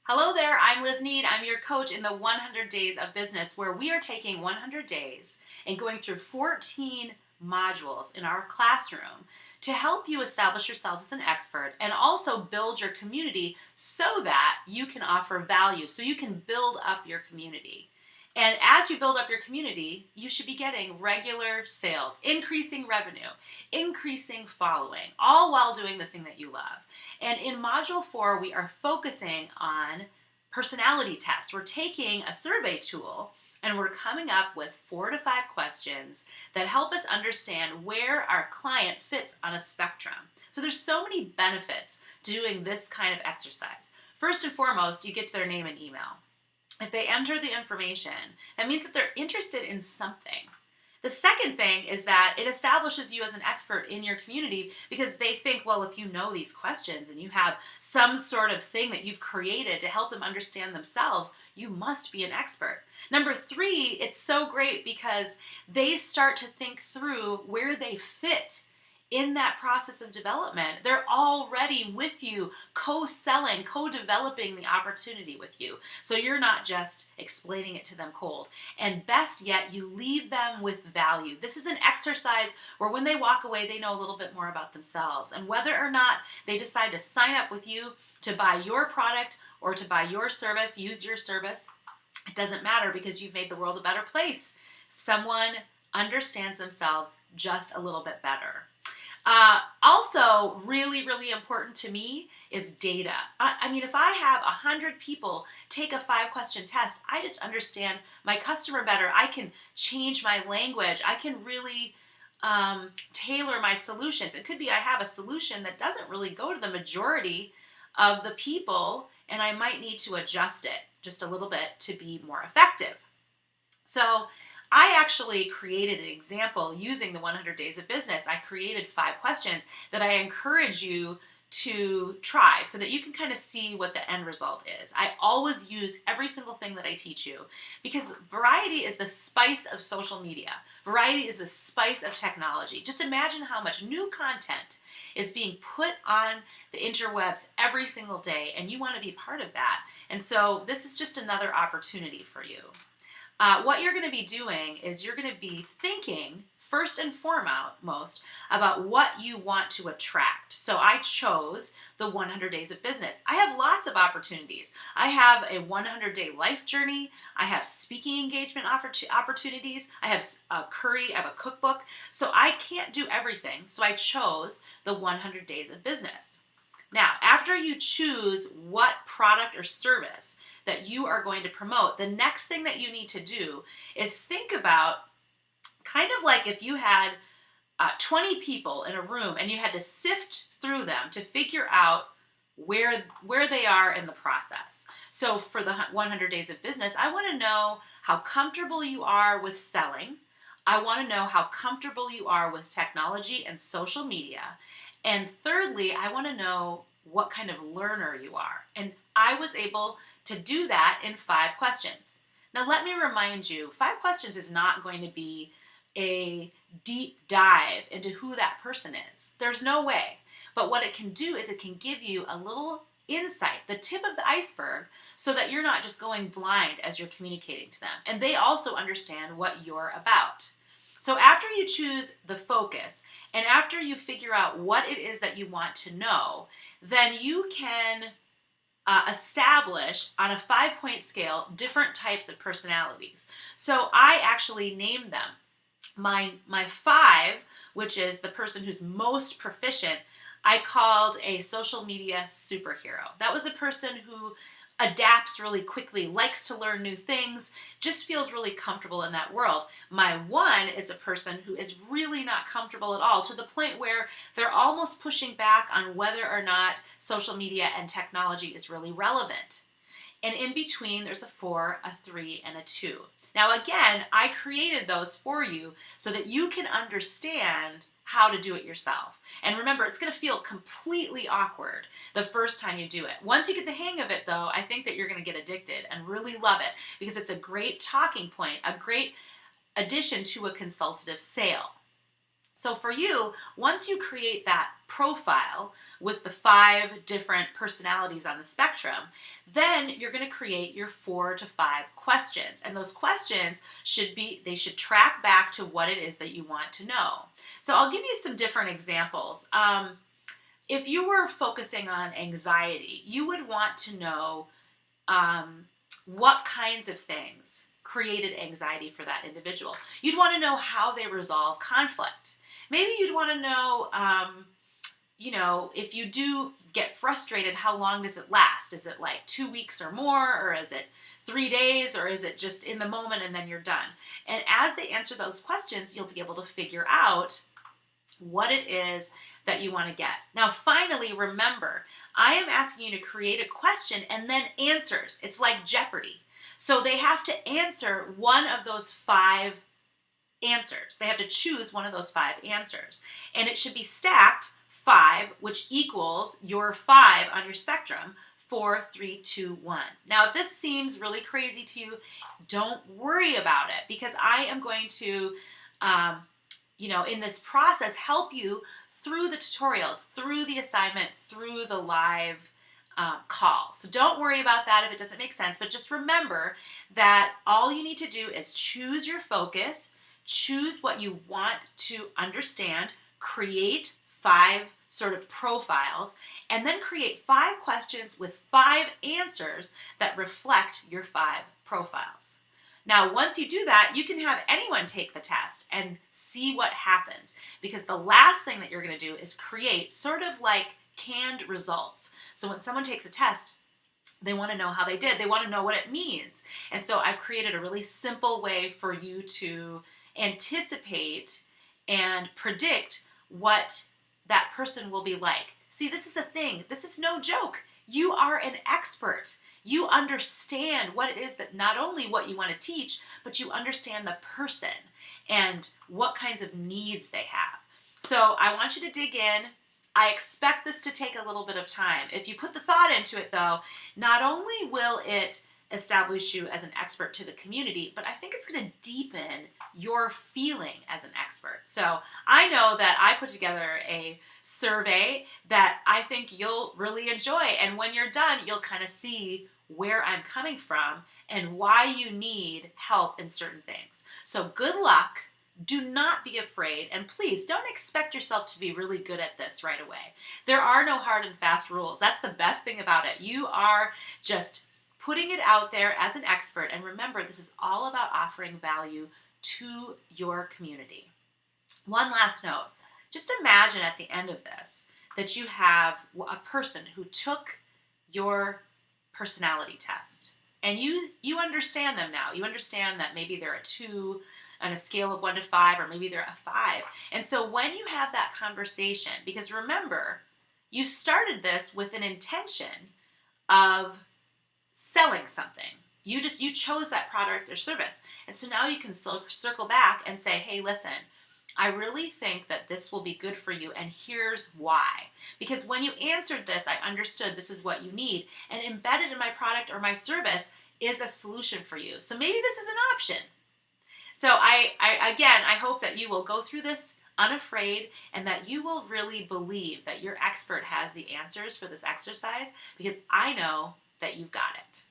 Hello there, I'm Liz Need. I'm your coach in the 100 Days of Business, where we are taking 100 days and going through 14 modules in our classroom to help you establish yourself as an expert and also build your community so that you can offer value, so you can build up your community. And as you build up your community, you should be getting regular sales, increasing revenue, increasing following, all while doing the thing that you love. And in Module 4, we are focusing on personality tests. We're taking a survey tool and we're coming up with 4 to 5 questions that help us understand where our client fits on a spectrum. So there's so many benefits to doing this kind of exercise. First and foremost, you get to their name and email. If they enter the information, that means that they're interested in something. The second thing is that it establishes you as an expert in your community because they think, well, if you know these questions and you have some sort of thing that you've created to help them understand themselves, you must be an expert. Number 3, it's so great because they start to think through where they fit in that process of development. They're already with you, co-selling, co-developing the opportunity with you. So you're not just explaining it to them cold. And best yet, you leave them with value. This is an exercise where when they walk away, they know a little bit more about themselves. And whether or not they decide to sign up with you to buy your product or to buy your service, use your service, it doesn't matter because you've made the world a better place. Someone understands themselves just a little bit better. Also, really, really important to me is data. I mean, if I have 100 people take a 5-question test, I just understand my customer better. I can change my language. I can really tailor my solutions. It could be I have a solution that doesn't really go to the majority of the people, and I might need to adjust it just a little bit to be more effective. So I actually created an example using the 100 Days of Business. I created 5 questions that I encourage you to try so that you can kind of see what the end result is. I always use every single thing that I teach you because variety is the spice of social media. Variety is the spice of technology. Just imagine how much new content is being put on the interwebs every single day, and you want to be part of that. And so this is just another opportunity for you. What you're going to be doing is you're going to be thinking first and foremost about what you want to attract. So I chose the 100 Days of Business. I have lots of opportunities. I have a 100-day life journey. I have speaking engagement opportunities. I have a curry. I have a cookbook. So I can't do everything. So I chose the 100 Days of Business. Now, after you choose what product or service that you are going to promote, the next thing that you need to do is think about kind of like if you had 20 people in a room and you had to sift through them to figure out where they are in the process. So for the 100 Days of Business, I want to know how comfortable you are with selling. I want to know how comfortable you are with technology and social media. And thirdly, I want to know what kind of learner you are. And I was able to do that in 5 questions. Now, let me remind you, 5 questions is not going to be a deep dive into who that person is. There's no way. But what it can do is it can give you a little insight, the tip of the iceberg, so that you're not just going blind as you're communicating to them. And they also understand what you're about. So after you choose the focus and after you figure out what it is that you want to know, then you can establish on a 5-point scale different types of personalities. So I actually named them. My 5, which is the person who's most proficient, I called a social media superhero. That was a person who adapts really quickly, likes to learn new things, just feels really comfortable in that world. My 1 is a person who is really not comfortable at all, to the point where they're almost pushing back on whether or not social media and technology is really relevant. And in between, there's a 4, a 3, and a 2. Now again, I created those for you so that you can understand how to do it yourself. And remember, it's going to feel completely awkward the first time you do it. Once you get the hang of it, though, I think that you're going to get addicted and really love it because it's a great talking point, a great addition to a consultative sale. So for you, once you create that profile with the 5 different personalities on the spectrum, then you're going to create your 4 to 5 questions. And those questions should track back to what it is that you want to know. So I'll give you some different examples. If you were focusing on anxiety, you would want to know what kinds of things created anxiety for that individual. You'd want to know how they resolve conflict. Maybe you'd want to know, if you do get frustrated, how long does it last? Is it like 2 weeks or more, or is it 3 days, or is it just in the moment and then you're done? And as they answer those questions, you'll be able to figure out what it is that you want to get. Now, finally, remember, I am asking you to create a question and then answers. It's like Jeopardy. So they have to answer one of those 5 answers. They have to choose one of those 5 answers. And it should be stacked 5, which equals your 5 on your spectrum, 4, 3, 2, 1. Now, if this seems really crazy to you, don't worry about it, because I am going to, in this process, help you through the tutorials, through the assignment, through the live call. So don't worry about that if it doesn't make sense, but just remember that all you need to do is choose your focus, choose what you want to understand, create 5 sort of profiles, and then create 5 questions with 5 answers that reflect your 5 profiles. Now, once you do that, you can have anyone take the test and see what happens, because the last thing that you're going to do is create sort of like canned results. So when someone takes a test, they want to know how they did. They want to know what it means. And so I've created a really simple way for you to anticipate and predict what that person will be like. See, this is a thing. This is no joke. You are an expert. You understand what it is that not only what you want to teach, but you understand the person and what kinds of needs they have. So I want you to dig in. I expect this to take a little bit of time. If you put the thought into it, though, not only will it establish you as an expert to the community, but I think it's going to deepen your feeling as an expert. So I know that I put together a survey that I think you'll really enjoy. And when you're done, you'll kind of see where I'm coming from and why you need help in certain things. So good luck. Do not be afraid, and please don't expect yourself to be really good at this right away. There are no hard and fast rules. That's the best thing about it. You are just putting it out there as an expert, and remember, this is all about offering value to your community. One last note. Just imagine at the end of this that you have a person who took your personality test, and you understand them now. You understand that maybe they're a 2 on a scale of 1 to 5, or maybe they're a 5. And so when you have that conversation, because remember, you started this with an intention of selling something. You chose that product or service. And so now you can circle back and say, hey, listen, I really think that this will be good for you, and here's why. Because when you answered this, I understood this is what you need, and embedded in my product or my service is a solution for you. So maybe this is an option. So I hope that you will go through this unafraid, and that you will really believe that your expert has the answers for this exercise, because I know that you've got it.